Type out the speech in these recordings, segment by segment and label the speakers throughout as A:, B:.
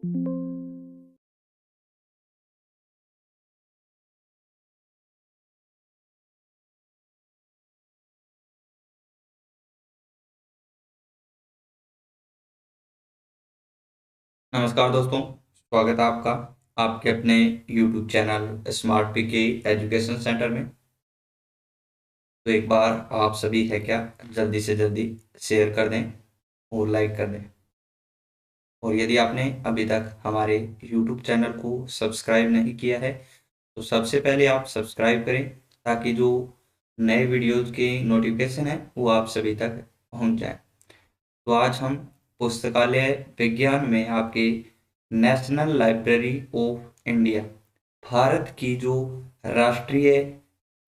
A: नमस्कार दोस्तों, स्वागत है आपका आपके अपने YouTube चैनल स्मार्ट पीके एजुकेशन सेंटर में। तो एक बार आप सभी है क्या, जल्दी से जल्दी शेयर कर दें और लाइक कर दें। और यदि आपने अभी तक हमारे YouTube चैनल को सब्सक्राइब नहीं किया है तो सबसे पहले आप सब्सक्राइब करें, ताकि जो नए वीडियोज़ के नोटिफिकेशन है वो आप सभी तक पहुंच जाए। तो आज हम पुस्तकालय विज्ञान में आपके national library of India, Bharat की जो राष्ट्रीय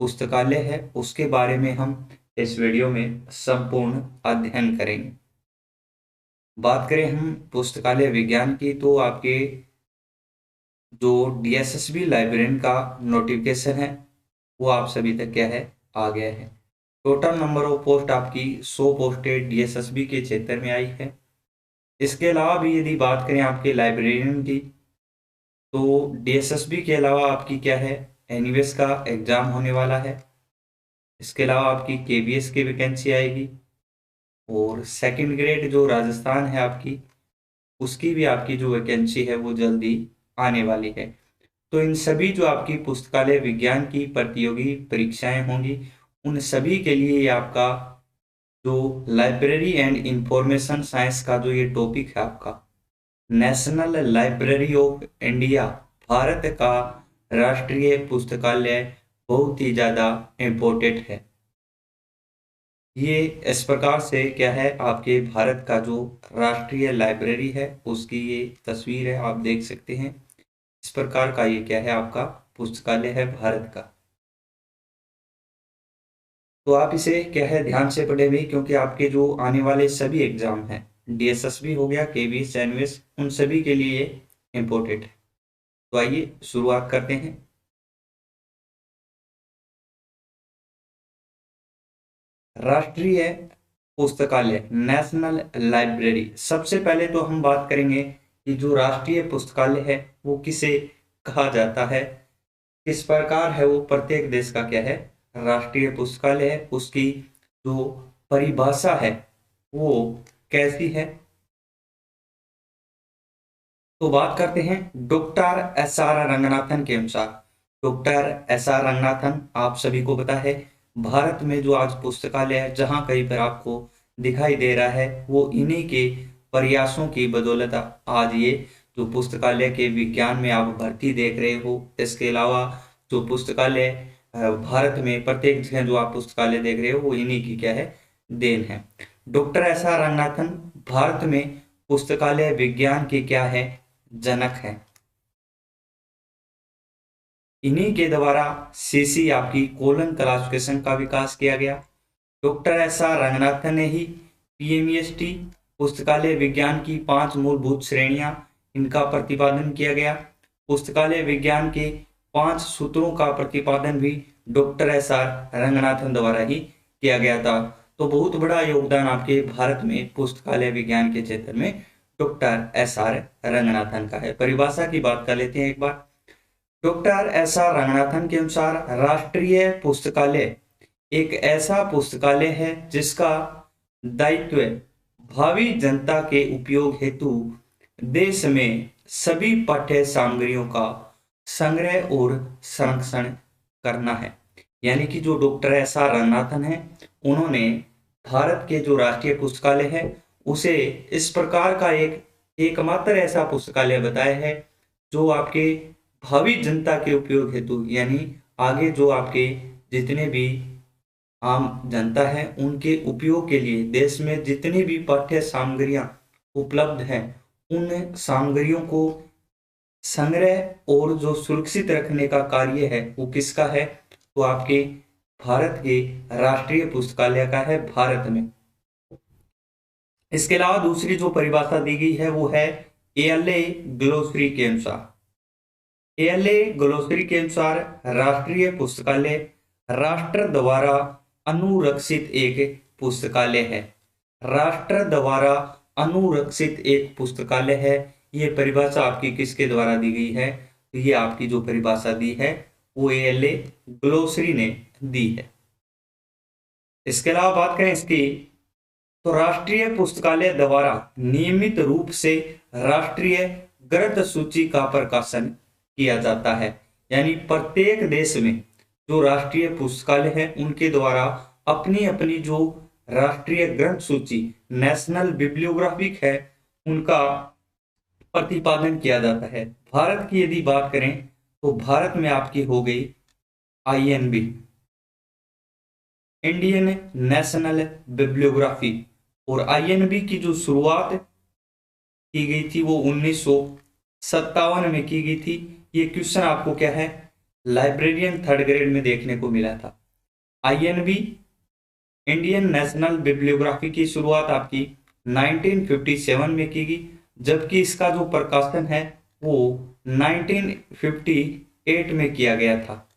A: पुस्तकालय है उसके बारे में हम इस वीडियो में संपूर्ण अध्ययन करेंगे। बात करें हम पुस्तकालय विज्ञान की, तो आपके जो डीएसएसबी लाइब्रेरियन का नोटिफिकेशन है वो आप सभी तक क्या है, आ गया है। टोटल नंबर ऑफ पोस्ट आपकी 100 पोस्टें डीएसएसबी के क्षेत्र में आई है। इसके अलावा भी यदि बात करें आपके लाइब्रेरियन की, तो डीएसएसबी के अलावा आपकी क्या है, एनयूएस का एग्जाम होने वाला है। इसके अलावा आपकी केवीएस की वैकेंसी आएगी, और सेकंड ग्रेड जो राजस्थान है आपकी, उसकी भी आपकी जो वैकेंसी है वो जल्दी आने वाली है। तो इन सभी जो आपकी पुस्तकालय विज्ञान की प्रतियोगी परीक्षाएं होंगी, उन सभी के लिए ये आपका जो लाइब्रेरी एंड इंफॉर्मेशन साइंस का जो ये टॉपिक है आपका, national library of India, Bharat का राष्ट्रीय पुस्तकालय, बहुत ही ज्यादा इम्पोर्टेंट है। ये इस प्रकार से क्या है, आपके भारत का जो राष्ट्रीय लाइब्रेरी है उसकी ये तस्वीर है, आप देख सकते हैं। इस प्रकार का ये क्या है, आपका पुस्तकालय है भारत का। तो आप इसे क्या है, ध्यान से पढ़े भी, क्योंकि आपके जो आने वाले सभी एग्जाम हैं, डीएसएसबी हो गया, केवीएस, एनवीएस, उन सभी के लिए इम्पोर्टेंट है। तो आइए शुरुआत करते हैं। राष्ट्रीय पुस्तकालय, नेशनल लाइब्रेरी, सबसे पहले तो हम बात करेंगे कि जो राष्ट्रीय पुस्तकालय है वो किसे कहा जाता है, किस प्रकार है वो, प्रत्येक देश का क्या है राष्ट्रीय पुस्तकालय है, उसकी जो परिभाषा है वो कैसी है। तो बात करते हैं डॉक्टर एस आर रंगनाथन के अनुसार। डॉक्टर एस आर रंगनाथन, आप सभी को पता है, भारत में जो आज पुस्तकालय है जहां कहीं पर आपको दिखाई दे रहा है, वो इन्हीं के प्रयासों की बदौलत आज ये जो पुस्तकालय के विज्ञान में आप भर्ती देख रहे हो। इसके अलावा जो पुस्तकालय भारत में प्रत्येक जगह जो आप पुस्तकालय देख रहे हो वो इन्हीं की क्या है, देन है। Doctor S R Ranganathan Bharat में पुस्तकालय विज्ञान के क्या है, जनक है। इन्हीं के द्वारा सीसी आपकी कोलन क्लासिफिकेशन का विकास किया गया। डॉक्टर एस आर रंगनाथन ने ही पीएमईएसटी पुस्तकालय विज्ञान की 5 मूलभूत श्रेणियां, इनका प्रतिपादन किया गया। पुस्तकालय विज्ञान के 5 सूत्रों का प्रतिपादन भी डॉक्टर एस आर रंगनाथन द्वारा ही किया गया था। तो बहुत बड़ा योगदान आपके भारत में पुस्तकालय विज्ञान के क्षेत्र में डॉक्टर एस आर रंगनाथन का है। परिभाषा की बात कर लेते हैं एक बार। डॉक्टर एस आर रंगनाथन के अनुसार राष्ट्रीय पुस्तकालय एक ऐसा पुस्तकालय है जिसका दायित्व भावी जनता के उपयोग हेतु देश में सभी पाठ्य सामग्रियों का संग्रह और संरक्षण करना है। यानी कि जो डॉक्टर एस आर रंगनाथन है, उन्होंने भारत के जो राष्ट्रीय पुस्तकालय है उसे इस प्रकार का एकमात्र ऐसा पुस्तकालय बताया है जो आपके भावी जनता के उपयोग हेतु, यानी आगे जो आपके जितने भी आम जनता है उनके उपयोग के लिए देश में जितनी भी पाठ्य सामग्रियां उपलब्ध हैं, उन सामग्रियों को संग्रह और जो सुरक्षित रखने का कार्य है वो किसका है, तो आपके भारत के राष्ट्रीय पुस्तकालय का है, भारत में। इसके अलावा दूसरी जो परिभाषा दी गई है वो है एएलए ग्लोसरी के अनुसार। एएलए ग्लोसरी के अनुसार राष्ट्रीय पुस्तकालय राष्ट्र द्वारा अनुरक्षित एक पुस्तकालय है। राष्ट्र द्वारा अनुरक्षित एक पुस्तकालय है, ये परिभाषा आपकी किसके द्वारा दी गई है? तो ये आपकी जो परिभाषा दी है वो ALA ग्लोसरी ने दी है। इसके अलावा बात करें इसकी, तो राष्ट्रीय पुस्तकालय द्वारा नियमित रूप से राष्ट्रीय ग्रंथ सूची का प्रकाशन किया जाता है। यानी प्रत्येक देश में जो राष्ट्रीय पुस्तकालय है उनके द्वारा अपनी अपनी जो राष्ट्रीय ग्रंथ सूची नेशनल बिब्लियोग्राफिक है उनका प्रतिपादन किया जाता है। भारत की यदि बात करें तो भारत में आपकी हो गई INB, इंडियन नेशनल बिब्लियोग्राफी। और INB की जो शुरुआत की गई थी वो 1957 में की गई थी। ये क्वेश्चन आपको क्या है, लाइब्रेरियन थर्ड ग्रेड में देखने को मिला था। INB इंडियन नेशनल बिब्लियोग्राफी की शुरुआत आपकी 1957 में की गई, जबकि इसका जो प्रकाशन है वो 1958 में किया गया था,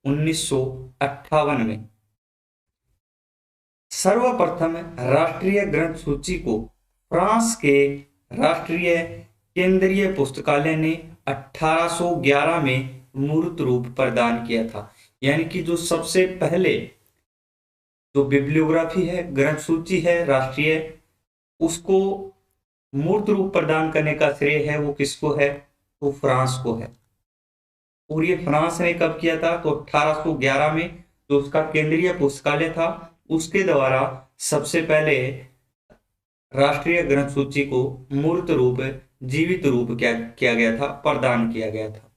A: 1958 में। सर्वप्रथम राष्ट्रीय ग्रंथ सूची को फ्रांस के राष्ट्रीय केंद्रीय पुस्तकालय ने 1811 में मूर्त रूप प्रदान किया था। यानी कि जो सबसे पहले जो बिब्लियोग्राफी है, ग्रंथ सूची है राष्ट्रीय, उसको मूर्त रूप प्रदान करने का श्रेय है वो किसको है? तो फ्रांस को है। और ये फ्रांस ने कब किया था? तो 1811 में जो उसका केंद्रीय पुस्तकालय था उसके द्वारा सबसे पहले राष्ट्रीय ग्रंथ सूची को मूर्त रूप, जीवित रूप किया गया था, प्रदान किया गया था।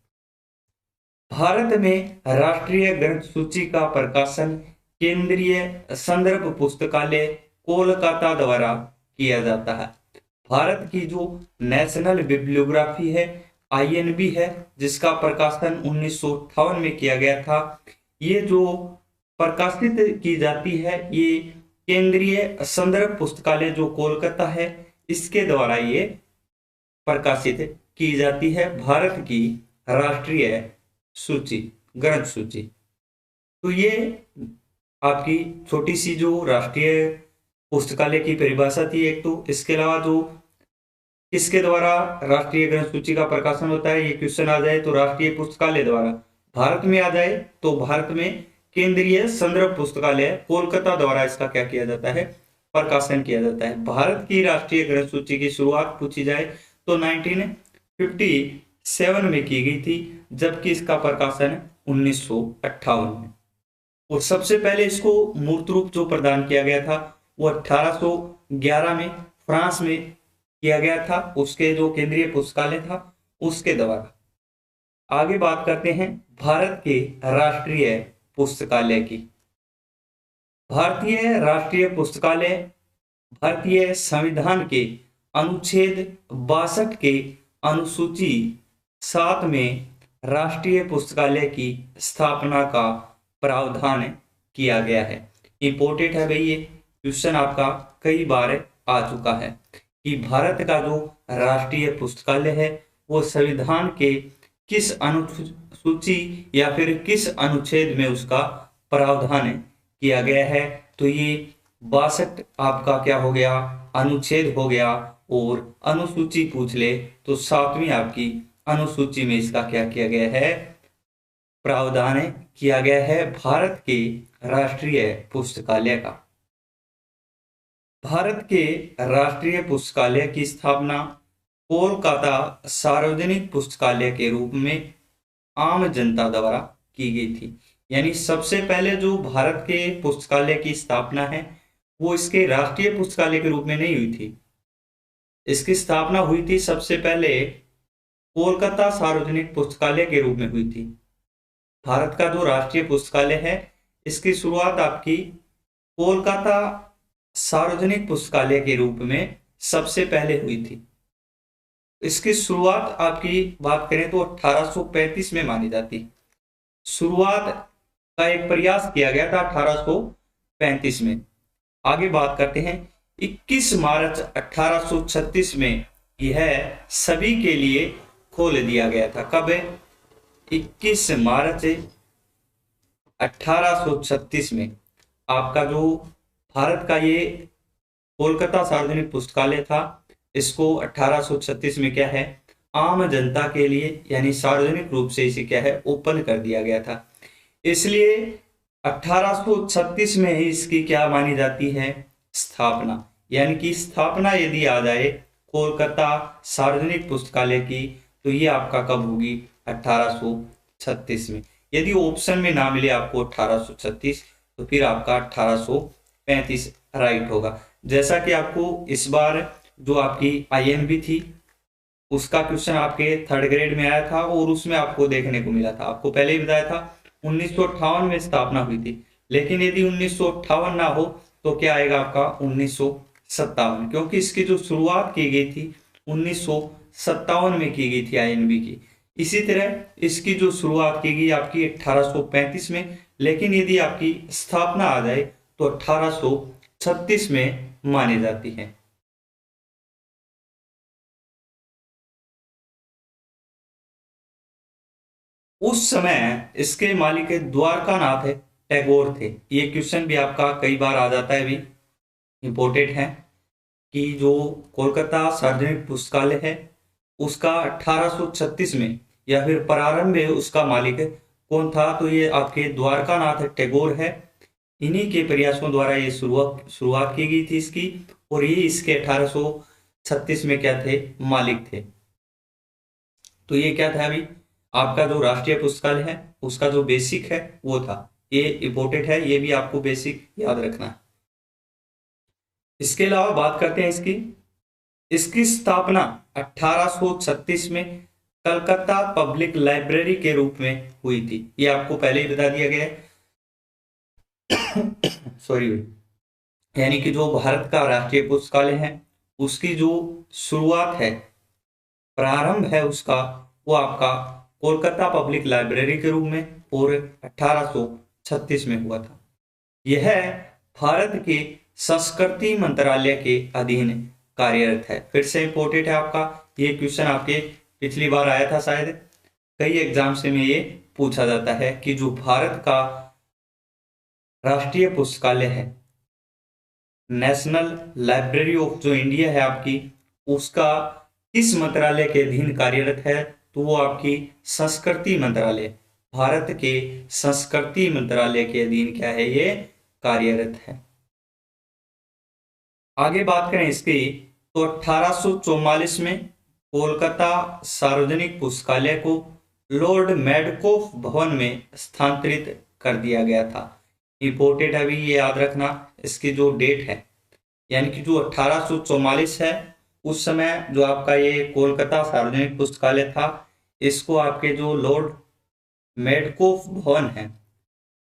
A: भारत में राष्ट्रीय ग्रंथ सूची का प्रकाशन केंद्रीय संदर्भ पुस्तकालय कोलकाता द्वारा किया जाता है। भारत की जो नेशनल बिब्लियोग्राफी है INB है, जिसका प्रकाशन 1958 में किया गया था, ये जो प्रकाशित की जाती है ये केंद्रीय संदर्भ पुस्तकालय जो कोलकाता है इसके द्वारा ये प्रकाशित की जाती है भारत की राष्ट्रीय सूची, ग्रंथ सूची। तो ये आपकी छोटी सी जो राष्ट्रीय पुस्तकालय की परिभाषा थी एक तो। इसके अलावा जो किसके द्वारा राष्ट्रीय ग्रंथ सूची का प्रकाशन होता है, ये क्वेश्चन आ जाए तो राष्ट्रीय पुस्तकालय द्वारा। भारत में आ जाए तो भारत में केंद्रीय संदर्भ पुस्तकालय कोलकाता द्वारा इसका क्या किया जाता है? प्रकाशन किया जाता है। भारत की राष्ट्रीय ग्रंथ सूची की शुरुआत पूछी जाए तो 1957 में की गई थी, जबकि इसका प्रकाशन 1958 में। और सबसे पहले इसको मूर्त रूप जो प्रदान किया गया था वो 1811 में फ्रांस में किया गया था, उसके जो केंद्रीय पुस्तकालय था उसके द्वारा। आगे बात करते हैं भारत के राष्ट्रीय पुस्तकालय की। भारतीय राष्ट्रीय पुस्तकालय भारतीय संविधान के अनुच्छेद 62 के अनुसूची 7 में राष्ट्रीय पुस्तकालय की स्थापना का प्रावधान किया गया है। इंपॉर्टेंट है भाई, ये क्वेश्चन आपका कई बार आ चुका है कि भारत का जो राष्ट्रीय पुस्तकालय है वो संविधान के किस अनुसूची या फिर किस अनुच्छेद में उसका प्रावधान किया गया है। तो ये 62 आपका क्या हो गया? अनुच्छेद हो गया। और अनुसूची पूछ ले तो 7वीं आपकी अनुसूची में इसका क्या किया गया है? प्रावधान किया गया है भारत के राष्ट्रीय पुस्तकालय का। भारत के राष्ट्रीय पुस्तकालय की स्थापना कोलकाता सार्वजनिक पुस्तकालय के रूप में आम जनता द्वारा की गई थी। यानी सबसे पहले जो भारत के पुस्तकालय की स्थापना है वो इसके राष्ट्रीय पुस्तकालय के रूप में नहीं हुई थी। इसकी स्थापना हुई थी सबसे पहले कोलकाता सार्वजनिक पुस्तकालय के रूप में हुई थी। भारत का जो राष्ट्रीय पुस्तकालय है इसकी शुरुआत आपकी कोलकाता सार्वजनिक पुस्तकालय के रूप में सबसे पहले हुई थी। इसकी शुरुआत आपकी बात करें तो 1835 में मानी जाती। शुरुआत का एक प्रयास किया गया था 1835 में। आगे बात करते हैं 21 मार्च 1836 में यह सभी के लिए खोल दिया गया था। कब? 21 मार्च 1836 में आपका जो भारत का ये कोलकाता सार्वजनिक पुस्तकालय था इसको 1836 में क्या है, आम जनता के लिए यानी सार्वजनिक रूप से इसे क्या है, ओपन कर दिया गया था। इसलिए 1836 में ही इसकी क्या मानी जाती है, स्थापना। यानी कि स्थापना यदि आ जाए कोलकाता सार्वजनिक पुस्तकालय की, तो ये आपका कब होगी, 1836 में। यदि ऑप्शन में ना मिले आपको 1836, तो फिर आपका 1835 राइट होगा। जैसा कि आपको इस बार जो आपकी आईएमबी थी उसका क्वेश्चन आपके 3rd ग्रेड में आया था, और उसमें आपको देखने को मिला था, आपको पहले ही बताया था 1958 में स्थापना हुई थी। लेकिन यदि 1958 ना हो तो क्या आएगा आपका 1957, क्योंकि इसकी जो शुरुआत की गई थी 1957 में की गई थी आईएनबी की। इसी तरह इसकी जो शुरुआत की गई आपकी 1835 में, लेकिन यदि आपकी स्थापना आ जाए तो 1836 में मानी जाती है। उस समय इसके मालिक द्वारकानाथ टैगोर थे। ये क्वेश्चन भी आपका कई बार आ जाता है, भी इम्पोर्टेंट है कि जो कोलकाता सार्वजनिक पुस्तकालय है उसका 1836 में या फिर प्रारंभ में उसका मालिक कौन था, तो ये आपके द्वारकानाथ टैगोर है। इन्हीं के प्रयासों द्वारा ये शुरुआत की गई थी इसकी, और ये इसके 1836 में क्या थे, मालिक थे। तो ये क्या था, अभी आपका जो राष्ट्रीय पुस्तकालय है उसका जो बेसिक है वो था। ये इंपॉर्टेंट है, ये भी आपको बेसिक याद रखना है। इसके अलावा बात करते हैं इसकी इसकी स्थापना 1836 में कलकत्ता पब्लिक लाइब्रेरी के रूप में हुई थी। ये आपको पहले ही बता दिया गया है। सॉरी। यानी कि जो भारत का राष्ट्रीय पुस्तकालय है उसकी जो शुरुआत है, प्रारंभ है उसका, वो आपका कोलकाता पब्लिक लाइब्रेरी के रूप में और 1836 में हुआ था। यह भारत के संस्कृति मंत्रालय के अधीन कार्यरत है। फिर से इंपोर्टेंट है आपका, ये क्वेश्चन आपके पिछली बार आया था शायद, कई एग्जाम से में ये पूछा जाता है कि जो भारत का राष्ट्रीय पुस्तकालय है, नेशनल लाइब्रेरी ऑफ जो इंडिया है आपकी, उसका किस मंत्रालय के अधीन कार्यरत है, तो वो आपकी संस्कृति मंत्रालय, भारत के संस्कृति मंत्रालय के अधीन क्या है, ये कार्यरत है। आगे बात करें इसकी, तो 1844 में कोलकाता सार्वजनिक पुस्तकालय को लॉर्ड मेडकोफ भवन में स्थानांतरित कर दिया गया था। इंपोर्टेंट अभी ये याद रखना, इसकी जो डेट है, यानी कि जो 1844 है उस समय जो आपका ये कोलकाता सार्वजनिक पुस्तकालय था, इसको आपके जो लॉर्ड मेडकोफ भवन है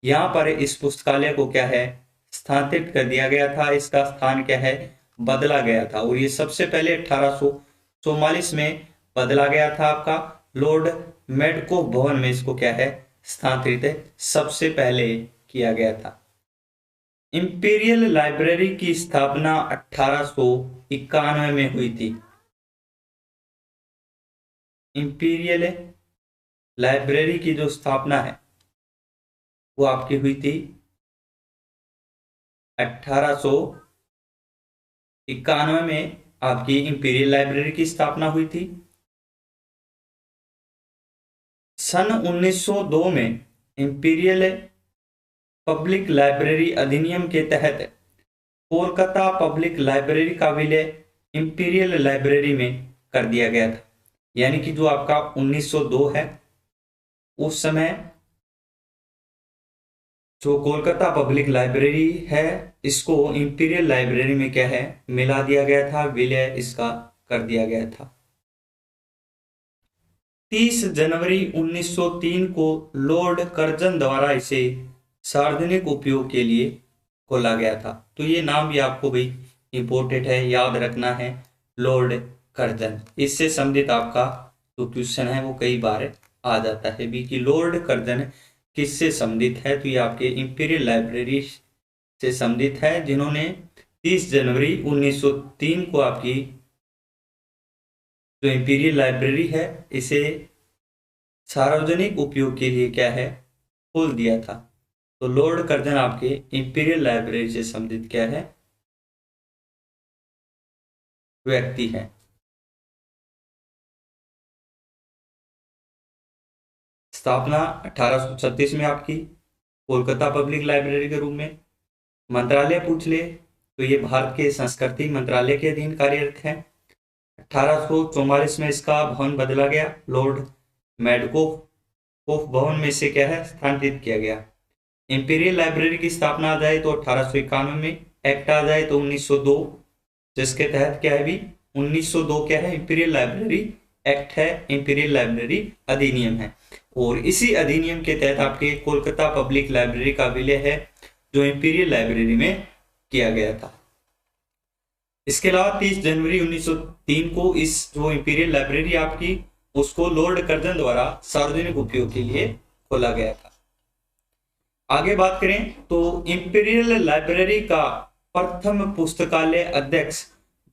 A: यहाँ पर इस पुस्तकालय को क्या है, स्थानांतरित कर दिया गया था। इसका स्थान क्या है, बदला गया था, और ये सबसे पहले 1844 में बदला गया था आपका लॉर्ड मेडकोफ भवन में, इसको क्या है, स्थानांतरित सबसे पहले किया गया था। इंपीरियल लाइब्रेरी की स्थापना 1891 में हुई थी। इंपीरियल लाइब्रेरी की जो स्थापना है वो आपकी हुई थी 1891 में, आपकी इंपीरियल लाइब्रेरी की स्थापना हुई थी। सन 1902 में इंपीरियल पब्लिक लाइब्रेरी अधिनियम के तहत कोलकाता पब्लिक लाइब्रेरी का विलय इंपीरियल लाइब्रेरी में कर दिया गया था। यानी कि जो आपका 1902 है उस समय जो कोलकाता पब्लिक लाइब्रेरी है इसको इंपीरियल लाइब्रेरी में क्या है, मिला दिया गया था, विलय इसका कर दिया गया था। 30 जनवरी 1903 को लॉर्ड कर्जन द्वारा इसे सार्वजनिक उपयोग के लिए खोला गया था। तो ये नाम भी आपको भाई इंपोर्टेंट है, याद रखना है, लॉर्ड कर्जन। इससे संबंधित आपका जो क्वेश्चन है वो कई बार आ जाता है भी कि लॉर्ड कर्जन किससे संबंधित है, तो ये आपके इंपीरियल लाइब्रेरी से संबंधित है, जिन्होंने 30 जनवरी 1903 को आपकी जो इंपीरियल लाइब्रेरी है इसे सार्वजनिक उपयोग के लिए क्या है, खोल दिया था। तो लॉर्ड कर्जन आपके इंपीरियल लाइब्रेरी से संबंधित क्या है, व्यक्ति है। स्थापना 1836 में आपकी कोलकाता पब्लिक लाइब्रेरी के रूप में। मंत्रालय पूछ ले तो ये भारत के संस्कृति मंत्रालय के अधीन कार्यरत है। 1844 में इसका भवन बदला गया, लॉर्ड मेडकोफ भवन में इसे क्या है स्थानांतरित किया गया। इंपीरियल लाइब्रेरी की स्थापना आ जाए तो 1891 में, एक्ट आ जाए तो 1902, जिसके तहत क्या है भी 1902 क्या है इंपीरियल लाइब्रेरी एक्ट है, इंपीरियल लाइब्रेरी अधिनियम है। और इसी अधिनियम के तहत आपके कोलकाता पब्लिक लाइब्रेरी का विलय है जो इंपीरियल लाइब्रेरी में किया गया था। इसके अलावा 30 जनवरी 1903 को इस जो इंपीरियल लाइब्रेरी आपकी उसको लॉर्ड कर्जन द्वारा सार्वजनिक उपयोग के लिए खोला गया था। आगे बात करें तो इंपीरियल लाइब्रेरी का प्रथम पुस्तकालय अध्यक्ष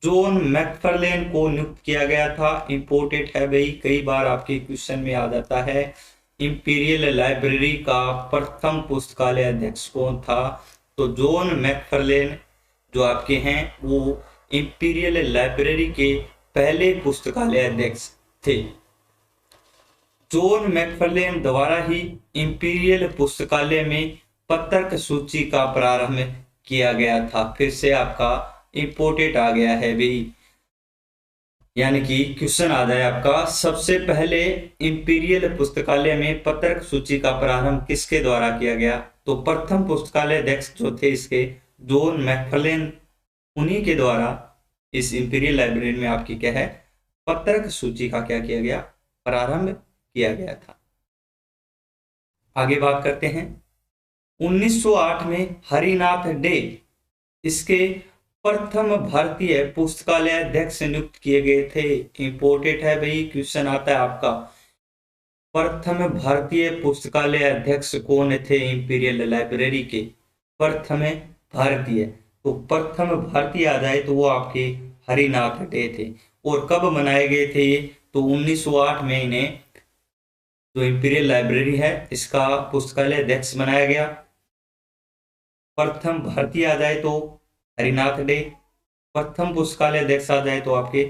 A: जॉन मैकफार्लेन को नियुक्त किया गया था। इंपोर्टेड है भाई, कई बार आपके क्वेश्चन में आ जाता है इंपीरियल लाइब्रेरी का प्रथम पुस्तकालय अध्यक्ष कौन था, तो जॉन मैकफार्लेन जो आपके हैं वो इंपीरियल लाइब्रेरी के पहले पुस्तकालय अध्यक्ष थे। जॉन मैकफार्लेन द्वारा ही इंपीरियल पुस्तकालय में पत्रक सूची का प्रारंभ किया गया था। फिर से आपका इंपोर्टेड आ गया है भाई, यानी कि क्वेश्चन आ जाए आपका सबसे पहले इंपीरियल पुस्तकालय में पत्रक सूची का प्रारंभ किसके द्वारा किया गया, तो प्रथम पुस्तकालय अध्यक्ष जो थे इसके जॉन मैकफार्लेन, उन्हीं के द्वारा इस इंपीरियल लाइब्रेरी में आपकी क्या है पत्रक सूची का क्या किया गया प्रारंभ किया गया था। आगे बात करते हैं 1908 में हरिनाथ डे इसके प्रथम भारतीय पुस्तकालय अध्यक्ष नियुक्त किए गए थे। इंपोर्टेड है भाई, क्वेश्चन आता है आपका प्रथम भारतीय पुस्तकालय अध्यक्ष कौन थे इंपीरियल लाइब्रेरी के, प्रथम भारतीय, तो प्रथम भारतीय आ जाए तो वो आपके हरिनाथ डे थे। और कब बनाए गए थे ये, तो 1908 में इन्हें जो इंपीरियल लाइब्रेरी है इसका पुस्तकालय अध्यक्ष बनाया गया। प्रथम भारतीय आ जाए तो हरिनाथ डे, प्रथम पुस्तकालय अध्यक्ष आ जाए तो आपके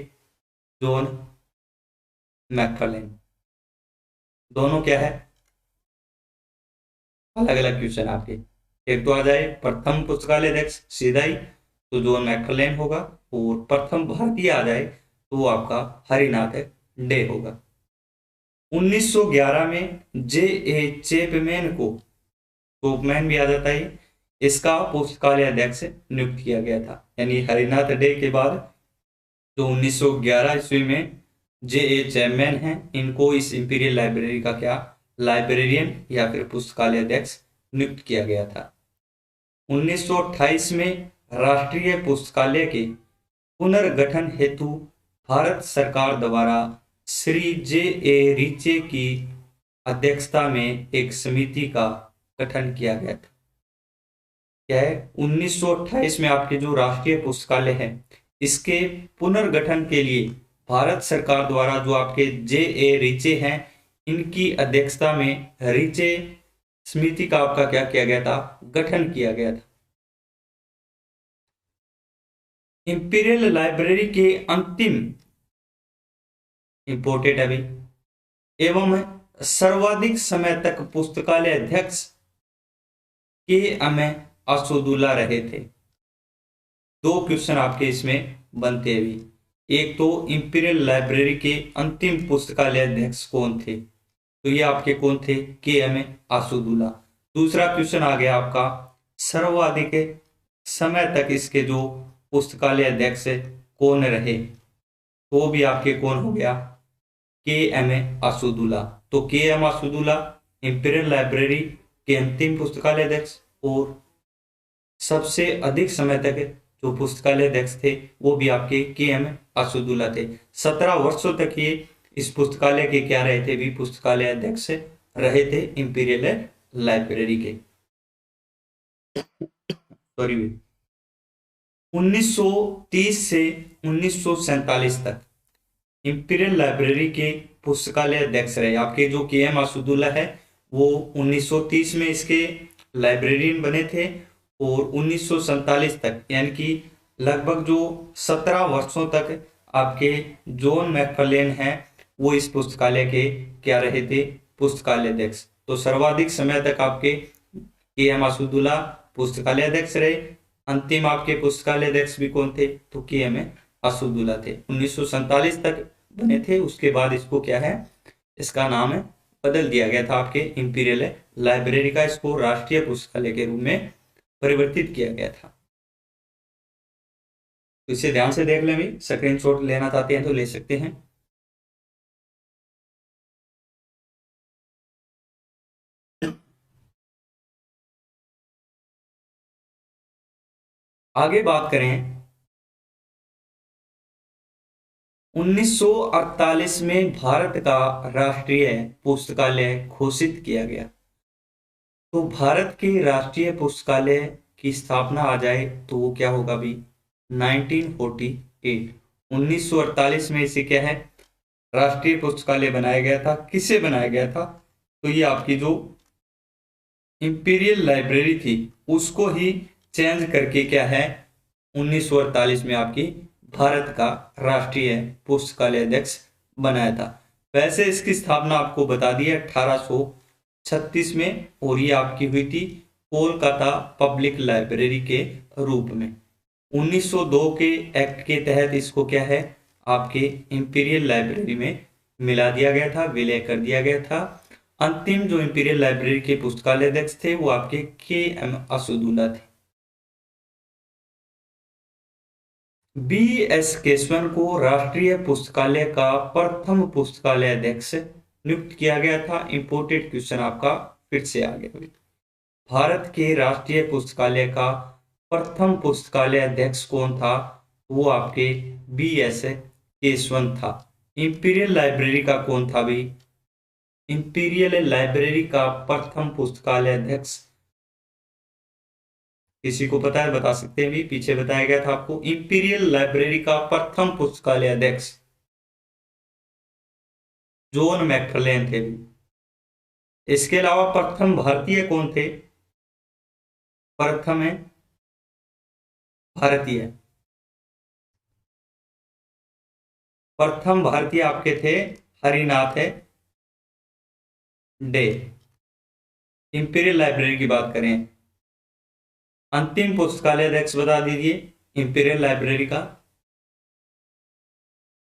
A: जॉन मैकफार्लेन। दोनों क्या है अलग अलग क्वेश्चन आपके, एक तो आ जाए प्रथम पुस्तकालय अध्यक्ष सीधा ही तो जॉन मैकफार्लेन होगा, और प्रथम भारतीय आ जाए तो वो आपका हरिनाथ डे होगा। 1911 में J.A. चैपमैन को, चैपमैन भी आ जाता है, इसका पुस्तकालय अध्यक्ष नियुक्त किया गया था। यानी हरिनाथ डे के बाद जो 1911 ईस्वी में J.A. चैपमैन हैं, इनको इस इंपीरियल लाइब्रेरी का क्या लाइब्रेरियन या फिर पुस्तकालय अध्यक्ष नियुक्त किया गया था। 1928 में राष्ट्रीय पुस्तकालय के पुनर्गठन हेतु भारत सरकार द्वारा श्री J.A. रीचे की अध्यक्षता में एक समिति का गठन किया गया था। क्या है 1928 में आपके जो राष्ट्रीय पुस्तकालय है इसके पुनर्गठन के लिए भारत सरकार द्वारा जो आपके J.A. रीचे हैं इनकी अध्यक्षता में रीचे समिति का आपका क्या किया गया था गठन किया गया था। इंपीरियल लाइब्रेरी के अंतिम इंपोर्टेड अभी एवं सर्वाधिक समय तक पुस्तकालय अध्यक्ष K.M. असदुल्ला रहे थे। दो क्वेश्चन आपके इसमें बनते हैं भी, एक तो इंपीरियल लाइब्रेरी के अंतिम पुस्तकालय अध्यक्ष कौन थे, तो ये आपके कौन थे K.M. असदुल्ला। दूसरा क्वेश्चन आ गया आपका सर्वाधिक समय तक इसके जो पुस्तकालय अध्यक्ष कौन रहे, तो भी आपके कौन हो गया K.M. असदुल्ला। तो K.M. असदुल्ला इंपीरियल लाइब्रेरी के अंतिम पुस्तकालय अध्यक्ष, और सबसे अधिक समय तक जो पुस्तकालय अध्यक्ष थे वो भी आपके K.M. असदुल्ला थे। 17 वर्षों तक ये इस पुस्तकालय के क्या रहे थे भी पुस्तकालय अध्यक्ष रहे थे इंपीरियल लाइब्रेरी के। सॉरी 1930 से 1947 तक इंपीरियल लाइब्रेरी के पुस्तकालय अध्यक्ष रहे आपके जो K.M. असदुल्ला है, वो 1930 में इसके लाइब्रेरियन बने थे और 1947 तक यानी कि लगभग जो 17 वर्षों तक आपके जॉन मैकफार्लेन हैं वो इस पुस्तकालय के क्या रहे थे पुस्तकालय अध्यक्ष। तो सर्वाधिक समय तक आपके के.एम. असदुल्ला पुस्तकालय अध्यक्ष रहे। अंतिम आपके पुस्तकालय अध्यक्ष भी कौन थे? तो के.एम. असदुल्ला थे। 1947 तक बने थे, उसके बाद इसको क्या है, इसका नाम है बदल दिया गया था आपके इंपीरियल लाइब्रेरी का, इसको राष्ट्रीय पुस्तकालय के रूप में परिवर्तित किया गया था। तो इसे ध्यान से देख लें, भी स्क्रीनशॉट लेना चाहते हैं तो ले सकते हैं। आगे बात करें, 1948 में भारत का राष्ट्रीय पुस्तकालय घोषित किया गया। तो भारत के राष्ट्रीय पुस्तकालय की स्थापना आ जाए तो वो क्या होगा भी? 1948। 1948 में इसे क्या है, राष्ट्रीय पुस्तकालय बनाया गया था। किसे बनाया गया था? तो ये आपकी जो इंपीरियल लाइब्रेरी थी उसको ही चेंज करके क्या है, 1948 में आपकी भारत का राष्ट्रीय पुस्तकालय अध्यक्ष बनाया था। वैसे इसकी स्थापना आपको बता दी है 1836 में, और ये आपकी हुई थी कोलकाता पब्लिक लाइब्रेरी के रूप में। 1902 के एक्ट के तहत इसको क्या है, आपके इंपीरियल लाइब्रेरी में मिला दिया गया था, विलय कर दिया गया था। अंतिम जो इंपीरियल लाइब्रेरी के पुस्तकालय अध्यक्ष थे वो आपके के.एम. असदुल्ला थे। बी.एस. केशवन को राष्ट्रीय पुस्तकालय का प्रथम पुस्तकालय अध्यक्ष नियुक्त किया गया था। इंपोर्टेड क्वेश्चन आपका फिर से आ गया। भारत के राष्ट्रीय पुस्तकालय का प्रथम पुस्तकालय अध्यक्ष कौन था? वो आपके बी.एस. केशवन था। इंपीरियल लाइब्रेरी का कौन था भी? इंपीरियल लाइब्रेरी का प्रथम पुस्तकालय अध्यक्ष किसी को पता है बता सकते हैं भी, पीछे बताया गया था आपको। इंपीरियल लाइब्रेरी का प्रथम पुस्तकालय अध्यक्ष जॉन मैक्फार्लेन थे भी। इसके अलावा प्रथम भारतीय कौन थे? प्रथम है भारतीय, प्रथम भारतीय आपके थे हरिनाथ डे। इंपीरियल लाइब्रेरी की बात करें, अंतिम पुस्तकालय अध्यक्ष बता दीजिए इंपीरियल लाइब्रेरी का।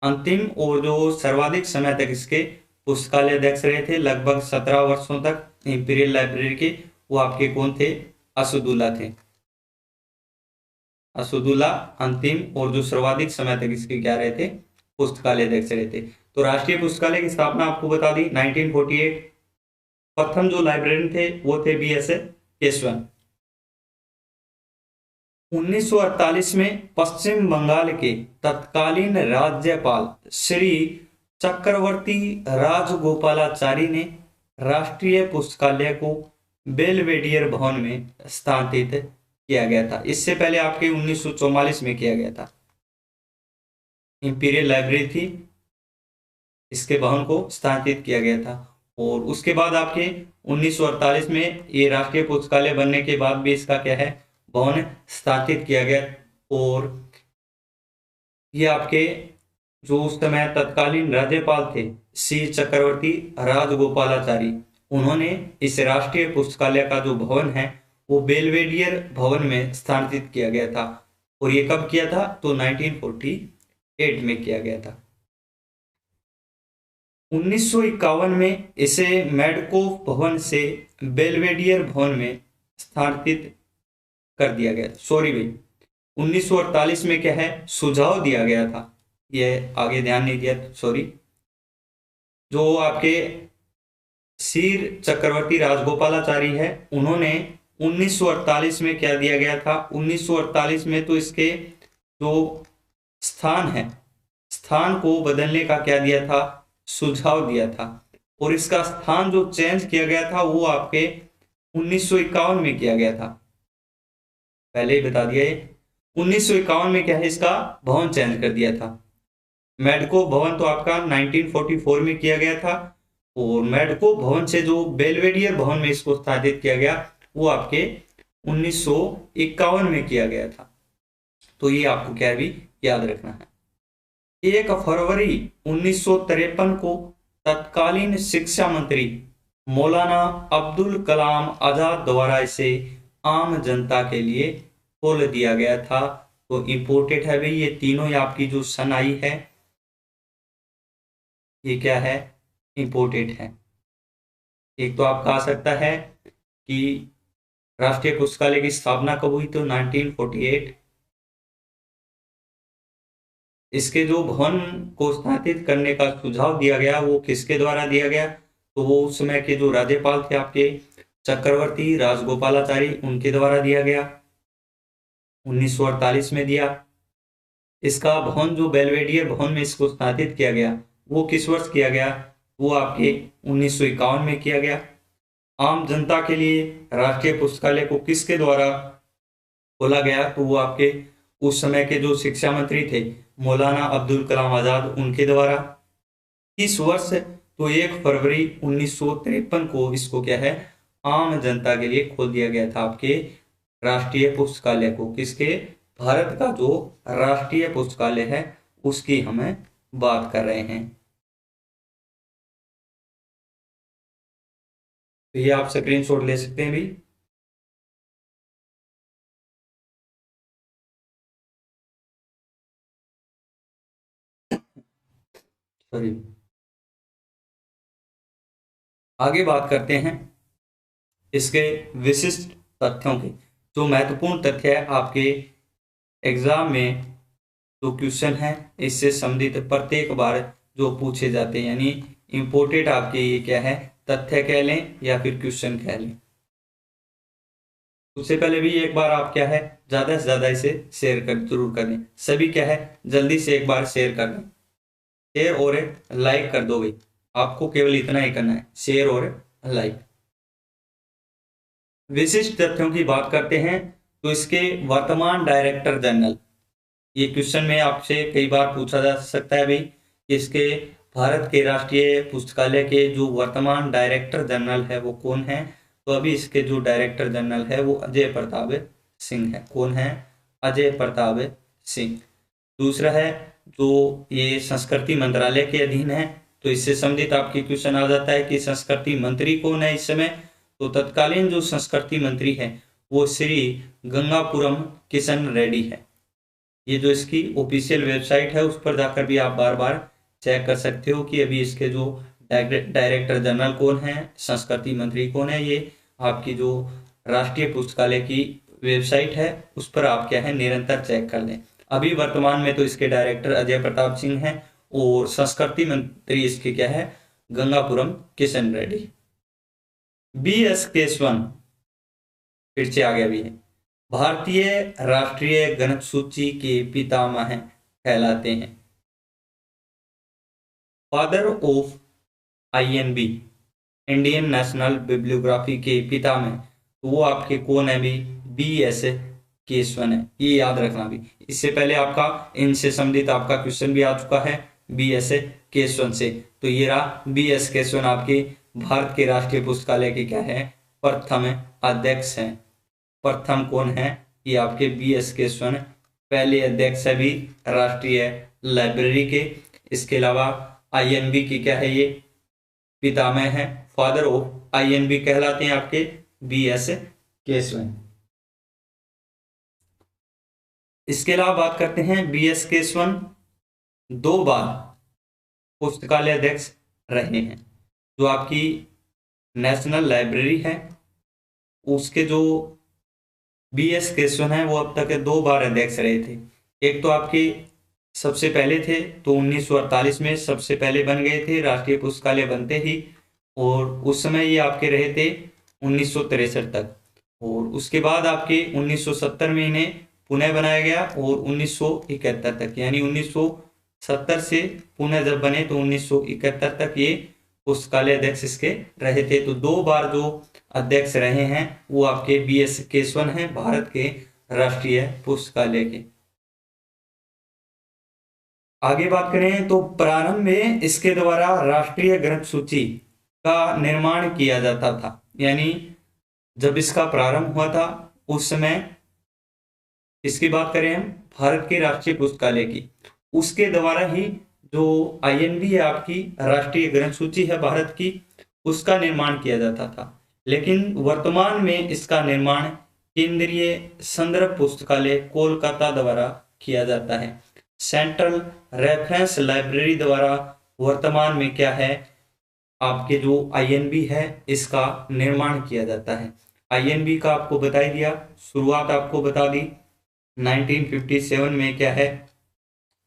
A: अंतिम और जो सर्वाधिक समय तक इसके पुस्तकालय अध्यक्ष रहे थे, लगभग 17 वर्षों तक इंपीरियल लाइब्रेरी के, वो आपके कौन थे? असदुल्ला थे। असदुल्ला अंतिम और जो सर्वाधिक समय तक इसके क्या रहे थे? पुस्तकालय अध्यक्ष रहे थे। तो राष्ट्रीय पुस्तकालय की स्थापना आपको बता दी 1948। प्रथम जो लाइब्रेरियन थे वो थे बी.एस. केशवन। 1948 में पश्चिम बंगाल के तत्कालीन राज्यपाल श्री चक्रवर्ती राजगोपालाचारी ने राष्ट्रीय पुस्तकालय को बेलवेडियर भवन में स्थानांतरित किया गया था। इससे पहले आपके 1944 में किया गया था। इंपीरियल लाइब्रेरी थी, इसके भवन को स्थानांतरित किया गया था। और उसके बाद आपके 1948 में ये राष्ट्रीय पुस्तकालय बनने के बाद भी इसका क्या है, भवन स्थापित किया गया। और ये आपके जो उस समय तत्कालीन राज्यपाल थे श्री चक्रवर्ती राजगोपालाचारी, उन्होंने इस राष्ट्रीय पुस्तकालय का जो भवन है वो बेलवेडियर भवन में स्थानांतरित किया गया था। और ये कब किया था? तो 1948 में किया गया था। 1951 में इसे मेडकोफ भवन से बेलवेडियर भवन में स्थानांतरित कर दिया गया। सॉरी भाई, 1948 में क्या है, सुझाव दिया गया था, यह आगे ध्यान नहीं दिया, सॉरी। जो आपके श्री चक्रवर्ती राजगोपालाचारी है, उन्होंने 1948 में क्या दिया गया था? 1948 में तो इसके जो स्थान है, स्थान को बदलने का क्या दिया था? सुझाव दिया था। और इसका स्थान जो चेंज किया गया था वो आपके 1951 में किया गया था। पहले ही बता दिया, 1951 में क्या है, इसका भवन चेंज कर दिया था। मेडको भवन तो आपका 1944 में किया गया था, और मेडको भवन से जो बेलवेडियर भवन में इसको स्थापित किया गया वो आपके 1951 में किया गया था। तो ये आपको क्या भी याद रखना है। 1 फरवरी 1953 को तत्कालीन शिक्षा मंत्री मौलाना अब्दुल कलाम आजाद द्वारा इसे आम जनता के लिए खोल दिया गया था। तो इंपोर्टेड है भाई, ये तीनों ही आपकी जो सन आई है ये क्या है, इंपोर्टेड है। एक तो आपका आ सकता है कि राष्ट्रीय पुस्तकालय की स्थापना कब हुई, तो 1948। इसके जो भवन को स्थापित करने का सुझाव दिया गया वो किसके द्वारा दिया गया, तो वो उस समय के जो राज्यपाल थे आपके चक्रवर्ती राजगोपालाचारी, उनके द्वारा दिया गया, 1948 में दिया। इसका भवन जो बेलवेडियर भवन में इसको स्थापित किया गया वो किस वर्ष किया गया, वो आपके 1951 में किया गया। आम जनता के लिए राष्ट्रीय पुस्तकालय को किसके द्वारा खोला गया, तो वो आपके उस समय के जो शिक्षा मंत्री थे मौलाना अब्दुल कलाम आजाद, उनके द्वारा। इस वर्ष तो 1 फरवरी 1953 को इसको क्या है, आम जनता के लिए खोल दिया गया था आपके राष्ट्रीय पुस्तकालय को। किसके, भारत का जो राष्ट्रीय पुस्तकालय है उसकी हमें बात कर रहे हैं। तो ये आप स्क्रीनशॉट ले सकते हैं भी। सॉरी, आगे बात करते हैं इसके विशिष्ट तथ्यों के। जो महत्वपूर्ण तथ्य है आपके एग्जाम में जो क्वेश्चन है इससे संबंधित प्रत्येक बार जो पूछे जाते हैं, यानी इंपोर्टेड आपके ये क्या है, तथ्य कह लें या फिर क्वेश्चन कह लें। उससे पहले भी एक बार आप क्या है, ज्यादा से ज्यादा इसे शेयर कर जरूर कर दें। सभी क्या है, जल्दी से एक बार शेयर कर दें, शेयर और लाइक कर दो भाई। आपको केवल इतना ही करना है, शेयर और लाइक। विशिष्ट तथ्यों की बात करते हैं तो इसके वर्तमान डायरेक्टर जनरल, ये क्वेश्चन में आपसे कई बार पूछा जा सकता है भाई कि इसके भारत के राष्ट्रीय पुस्तकालय के जो वर्तमान डायरेक्टर जनरल है वो कौन है, तो अभी इसके जो डायरेक्टर जनरल है वो अजय प्रताप सिंह है। कौन है, अजय प्रताप सिंह। दूसरा है जो ये संस्कृति मंत्रालय के अधीन है, तो इससे संबंधित आपकी क्वेश्चन आ जाता है कि संस्कृति मंत्री कौन है इस समय, तो तत्कालीन जो संस्कृति मंत्री है वो श्री गंगापुरम किशन रेड्डी है। ये जो इसकी ऑफिशियल वेबसाइट है उस पर जाकर भी आप बार बार चेक कर सकते हो कि अभी इसके जो डायरेक्टर जनरल कौन है, संस्कृति मंत्री कौन है। ये आपकी जो राष्ट्रीय पुस्तकालय की वेबसाइट है उस पर आप क्या है, निरंतर चेक कर लें। अभी वर्तमान में तो इसके डायरेक्टर अजय प्रताप सिंह हैं और संस्कृति मंत्री इसके क्या है, गंगापुरम किशन रेड्डी। BS केशवन फिर से आ गया भी है, भारतीय राष्ट्रीय गणित सूची के पितामह कहलाते हैं। Father of INB, Indian national bibliography के पितामह, तो वो आपके कौन है भी, BS केशवन है। ये याद रखना भी, इससे पहले आपका इनसे संबंधित आपका क्वेश्चन भी आ चुका है BS केशवन से। तो ये रहा BS केशवन आपके भारत के राष्ट्रीय पुस्तकालय के क्या है, प्रथम अध्यक्ष हैं। प्रथम कौन है, ये आपके BS केशवन पहले अध्यक्ष है भी राष्ट्रीय लाइब्रेरी के। इसके अलावा INB की क्या है, ये पितामह है, फादर ऑफ INB कहलाते हैं आपके BS केशवन। इसके अलावा बात करते हैं BS केशवन 2 बार पुस्तकालय अध्यक्ष रहे हैं। जो आपकी नेशनल लाइब्रेरी है उसके जो BS केशवन है वो अब तक 2 बार अध्यक्ष रहे थे। एक तो आपके सबसे पहले थे तो 1948 में सबसे पहले बन गए थे राष्ट्रीय पुस्तकालय बनते ही, और उस समय ये आपके रहे थे 1963 तक। और उसके बाद आपके 1970 में इन्हें पुनः बनाया गया और 1971 तक, यानी 1970 से पुनः जब बने तो 1971 तक ये पुस्तकालय अध्यक्ष इसके रहे थे। तो 2 बार जो अध्यक्ष रहे हैं वो आपके BS केशवन हैं भारत के राष्ट्रीय पुस्तकालय के। आगे बात करें तो प्रारंभ में इसके द्वारा राष्ट्रीय ग्रंथ सूची का निर्माण किया जाता था, यानी जब इसका प्रारंभ हुआ था उस समय, इसकी बात करें हम भारत के राष्ट्रीय पुस्तकालय की, उसके द्वारा ही जो INB है आपकी राष्ट्रीय ग्रंथ सूची है भारत की, उसका निर्माण किया जाता था, लेकिन वर्तमान में इसका निर्माण केंद्रीय संदर्भ पुस्तकालय कोलकाता द्वारा किया जाता है। सेंट्रल रेफरेंस लाइब्रेरी द्वारा वर्तमान में क्या है, आपके जो आईएनबी है इसका निर्माण किया जाता है। आईएनबी का आपको बता ही दिया, शुरुआत आपको बता दी 1957 में क्या है,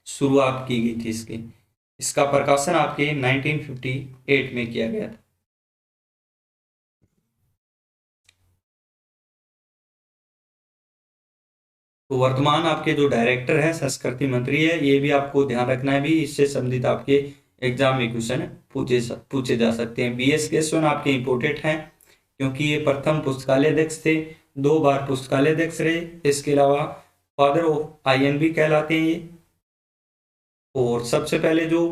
A: शुरुआत की गई थी इसकी। इसका प्रकाशन आपके 1958 में किया गया था। तो वर्तमान आपके जो डायरेक्टर है संस्कृति मंत्री है, ये भी आपको ध्यान रखना है, भी इससे संबंधित आपके एग्जाम में क्वेश्चन पूछे जा सकते हैं। बीएस केशवन आपके इंपोर्टेंट हैं, क्योंकि ये प्रथम पुस्तकालय अध्यक्ष थे, 2 बार पुस्तकालय अध्यक्ष रहे। इसके अलावा फादर ऑफ आईएनबी कहलाते हैं ये। और सबसे पहले जो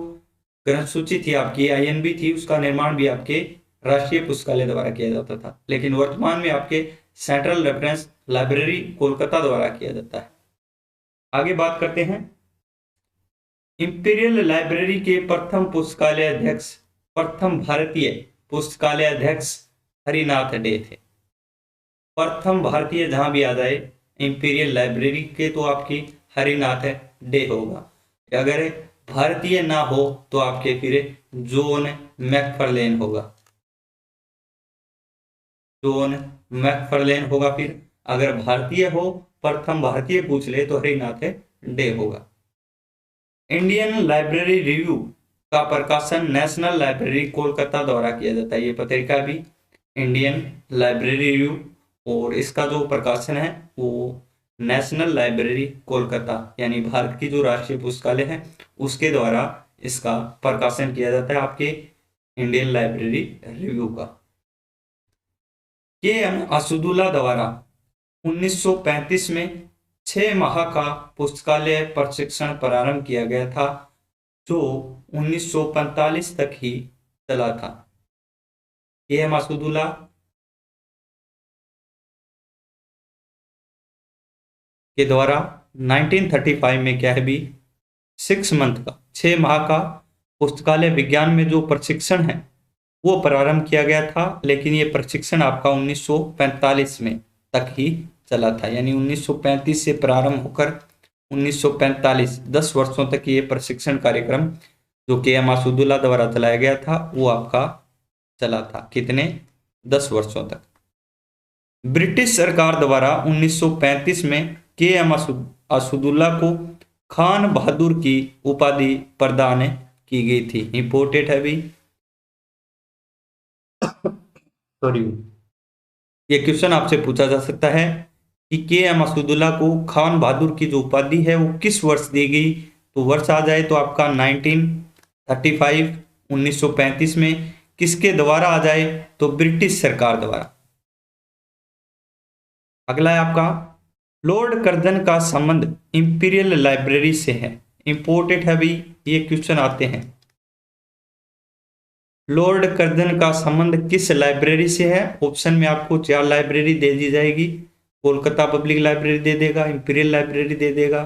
A: ग्रंथ सूची थी आपकी आईएनबी थी, उसका निर्माण भी आपके राष्ट्रीय पुस्तकालय द्वारा किया जाता था, लेकिन वर्तमान में आपके सेंट्रल रेफरेंस लाइब्रेरी कोलकाता द्वारा किया जाता है। आगे बात करते हैं, इंपीरियल लाइब्रेरी के प्रथम पुस्तकालय अध्यक्ष, प्रथम भारतीय पुस्तकालय अध्यक्ष हरिनाथ डे थे। प्रथम भारतीय जहां भी आ जाए इंपीरियल लाइब्रेरी के, तो आपकी हरिनाथ डे होगा। अगर भारतीय ना हो तो आपके फिर जॉन मैकफर्लेन होगा, जॉन मैकफर्लेन होगा। फिर अगर भारतीय हो, प्रथम भारतीय पूछ ले तो हरिनाथ डे होगा। इंडियन लाइब्रेरी रिव्यू का प्रकाशन नेशनल लाइब्रेरी कोलकाता द्वारा किया जाता है। ये पत्रिका भी इंडियन लाइब्रेरी रिव्यू, और इसका जो प्रकाशन है वो नेशनल लाइब्रेरी कोलकाता यानी भारत की जो राष्ट्रीय पुस्तकालय है उसके द्वारा इसका प्रकाशन किया जाता है, आपके इंडियन लाइब्रेरी रिव्यू का। के एम असदुल्ला द्वारा 1935 में 6 माह का पुस्तकालय प्रशिक्षण प्रारंभ किया गया था, जो 1945 तक ही चला था। के एम असदुल्ला के द्वारा 1935 में क्या है भी 6 मंथ का 6 माह का पुस्तकालय विज्ञान में जो प्रशिक्षण है वो प्रारंभ किया गया था, लेकिन ये प्रशिक्षण आपका 1945 में तक ही चला था। यानी 1935 से प्रारंभ होकर 1945 10 वर्षों तक ये प्रशिक्षण कार्यक्रम जो के एम असदुल्ला द्वारा चलाया गया था वो आपका चला था। कितने? 10 वर्षों तक। ब्रिटिश सरकार द्वारा 1935 में के एम असदुल्ला को खान बहादुर की उपाधि प्रदान की गई थी। इंपोर्टेंट है भी, सॉरी, ये क्वेश्चन आपसे पूछा जा सकता है कि के एम असदुल्ला को खान बहादुर की जो उपाधि है वो किस वर्ष दी गई। तो वर्ष आ जाए तो आपका 1935 1935 में, किसके द्वारा आ जाए तो ब्रिटिश सरकार द्वारा। अगला है आपका, लॉर्ड कर्जन का संबंध इंपीरियल लाइब्रेरी से है। इंपोर्टेंट है भी, ये क्वेश्चन आते हैं। लॉर्ड कर्जन का संबंध किस लाइब्रेरी से है? ऑप्शन में आपको 4 लाइब्रेरी दे दी जाएगी। कोलकाता पब्लिक लाइब्रेरी दे देगा, इंपीरियल लाइब्रेरी दे देगा,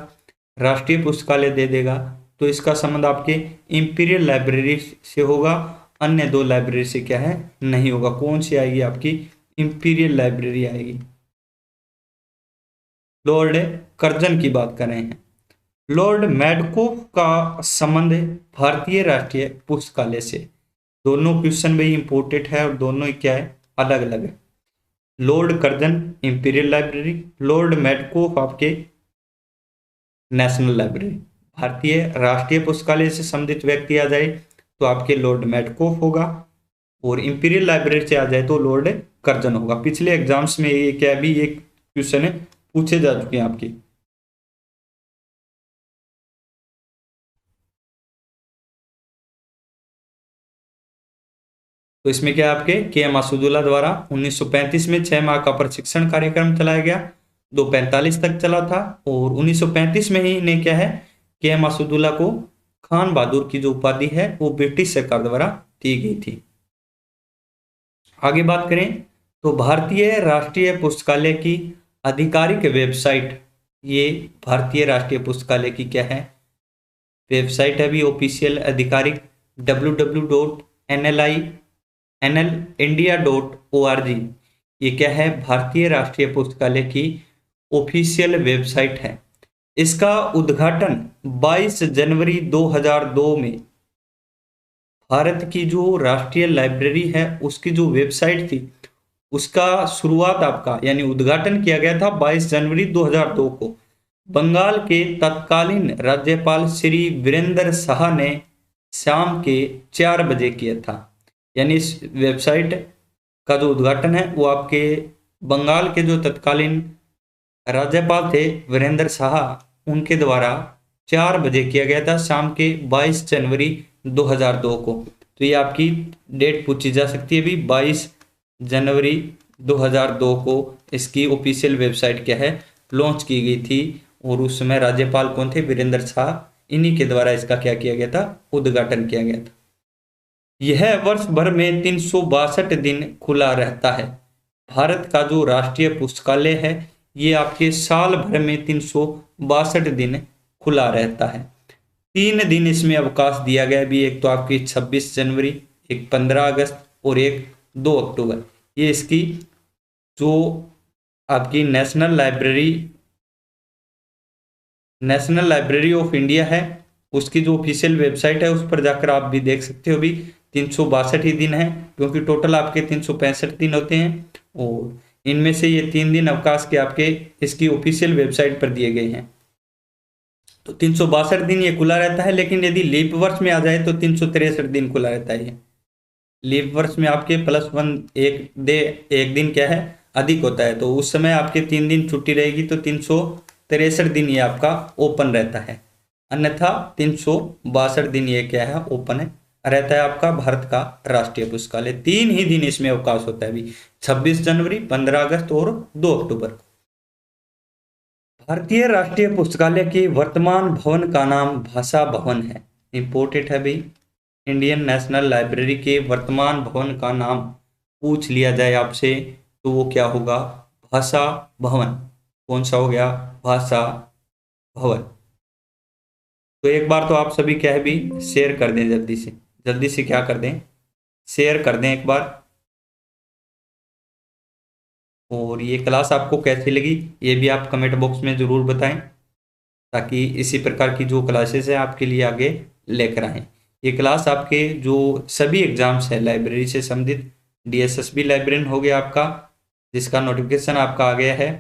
A: राष्ट्रीय पुस्तकालय दे देगा। तो इसका संबंध आपके इंपीरियल लाइब्रेरी से होगा, अन्य 2 लाइब्रेरी से क्या है नहीं होगा। कौन सी आएगी? आपकी इंपीरियल लाइब्रेरी आएगी। लॉर्ड कर्जन की बात कर रहे हैं। लॉर्ड मैडकोफ का संबंध भारतीय राष्ट्रीय पुस्तकालय से। दोनों क्वेश्चन भी इंपोर्टेंट है और दोनों क्या है अलग अलग है। Lord Curzon imperial library, Lord Metcalfe आपके नेशनल लाइब्रेरी। भारतीय राष्ट्रीय पुस्तकालय से संबंधित व्यक्ति आ जाए तो आपके लॉर्ड मैडकोफ होगा, और इंपीरियल लाइब्रेरी से आ जाए तो लॉर्ड कर्जन होगा। पिछले एग्जाम्स में ये क्या भी ये क्वेश्चन है पूछे जा चुके हैं आपके। तो इसमें क्या आपके के एम असदुल्ला द्वारा 1935 में 6 माह का प्रशिक्षण कार्यक्रम चलाया गया, 1945 तक चला था, और 1935 में ही इन्हें क्या है के एम असदुल्ला को खान बहादुर की जो उपाधि है वो ब्रिटिश सरकार द्वारा दी गई थी। आगे बात करें तो भारतीय राष्ट्रीय पुस्तकालय की आधिकारिक वेबसाइट, ये भारतीय राष्ट्रीय पुस्तकालय की क्या है वेबसाइट है भी ऑफिशियल आधिकारिक www.nli NLindia.org, ये क्या है, भारतीय राष्ट्रीय पुस्तकालय की ऑफिशियल वेबसाइट है। इसका उद्घाटन 22 जनवरी 2002 में भारत की जो राष्ट्रीय लाइब्रेरी है उसकी जो वेबसाइट थी उसका शुरुआत आपका यानी उद्घाटन किया गया था 22 जनवरी 2002 को बंगाल के तत्कालीन राज्यपाल श्री वीरेंद्र शाह ने शाम के 4 बजे किया था। यानी इस वेबसाइट का जो उद्घाटन है वो आपके बंगाल के जो तत्कालीन राज्यपाल थे वीरेंद्र शाह, उनके द्वारा 4 बजे किया गया था शाम के 22 जनवरी 2002 को। तो ये आपकी डेट पूछी जा सकती है भी, 22 जनवरी 2002 को इसकी ऑफिशियल वेबसाइट क्या है, लॉन्च की गई थी। और उस समय राज्यपाल कौन थे, वीरेंद्र शाह, इन्हीं के द्वारा इसका क्या किया गया था, उद्घाटन किया गया था। यह वर्ष भर में 362 दिन खुला रहता है। भारत का जो राष्ट्रीय पुस्तकालय है ये आपके साल भर में 362 दिन खुला रहता है। 3 दिन इसमें अवकाश दिया गया भी, एक तो आपकी 26 जनवरी, एक 15 अगस्त और एक 2 अक्टूबर। ये इसकी जो आपकी नेशनल लाइब्रेरी ऑफ इंडिया है उसकी जो ऑफिशियल वेबसाइट है उस पर जाकर आप भी देख सकते हो भी, 362 ही दिन है, क्योंकि टोटल आपके 365 दिन होते हैं और इनमें से ये 3 दिन अवकाश के आपके इसकी ऑफिशियल वेबसाइट पर दिए गए हैं। तो 362 दिन ये खुला रहता है, लेकिन यदि लीप वर्ष में आ जाए तो 363 दिन खुला रहता है। ये लीप वर्ष में आपके +1 एक दिन क्या है, अधिक होता है, तो उस समय आपके 3 दिन छुट्टी रहेगी तो 363 दिन ये आपका ओपन रहता है। अन्यथा 362 दिन ये क्या है, ओपन है रहता है आपका भारत का राष्ट्रीय पुस्तकालय। 3 ही दिन इसमें अवकाश होता है अभी, 26 जनवरी, 15 अगस्त और 2 अक्टूबर को। भारतीय राष्ट्रीय पुस्तकालय के वर्तमान भवन का नाम भाषा भवन है। इंपोर्टेंट है भाई, इंडियन नेशनल लाइब्रेरी के वर्तमान भवन का नाम पूछ लिया जाए आपसे तो वो क्या होगा, भाषा भवन। कौन सा हो गया, भाषा भवन। तो एक बार तो आप सभी क्या है भी शेयर कर दें, जल्दी से क्या कर दें, शेयर कर दें एक बार। और ये क्लास आपको कैसी लगी ये भी आप कमेंट बॉक्स में ज़रूर बताएं, ताकि इसी प्रकार की जो क्लासेस है आपके लिए आगे लेकर आएँ। ये क्लास आपके जो सभी एग्जाम्स है लाइब्रेरी से संबंधित, DSSB लाइब्रेरियन हो गया आपका, जिसका नोटिफिकेशन आपका आ गया है।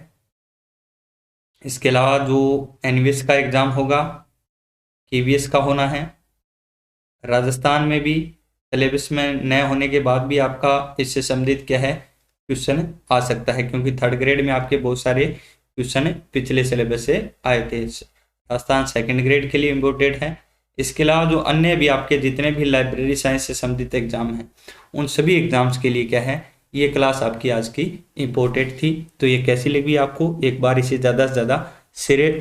A: इसके अलावा जो NVS का एग्ज़ाम होगा, KVS का होना है। राजस्थान में भी सिलेबस में नए होने के बाद भी आपका इससे संबंधित क्या है, क्वेश्चन आ सकता है, क्योंकि 3rd ग्रेड में आपके बहुत सारे क्वेश्चन पिछले सिलेबस से आए थे। राजस्थान 2nd ग्रेड के लिए इम्पोर्टेंट है। इसके अलावा जो अन्य भी आपके जितने भी लाइब्रेरी साइंस से संबंधित एग्जाम हैं उन सभी एग्जाम्स के लिए क्या है, ये क्लास आपकी आज की इम्पोर्टेंट थी। तो ये कैसी लगी आपको, एक बार इसे ज़्यादा से ज़्यादा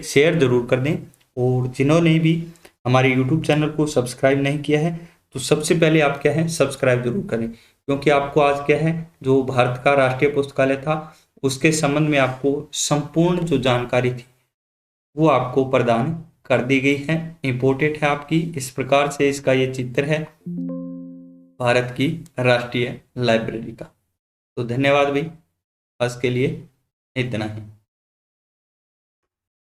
A: शेयर जरूर कर दें। और जिन्होंने भी हमारे YouTube चैनल को सब्सक्राइब नहीं किया है तो सबसे पहले आप क्या है, सब्सक्राइब जरूर करें, क्योंकि आपको आज क्या है, जो भारत का राष्ट्रीय पुस्तकालय था उसके संबंध में आपको संपूर्ण जो जानकारी थी वो आपको प्रदान कर दी गई है। इम्पोर्टेंट है आपकी, इस प्रकार से इसका ये चित्र है भारत की राष्ट्रीय लाइब्रेरी का। तो धन्यवाद भाई, आज के लिए इतना ही।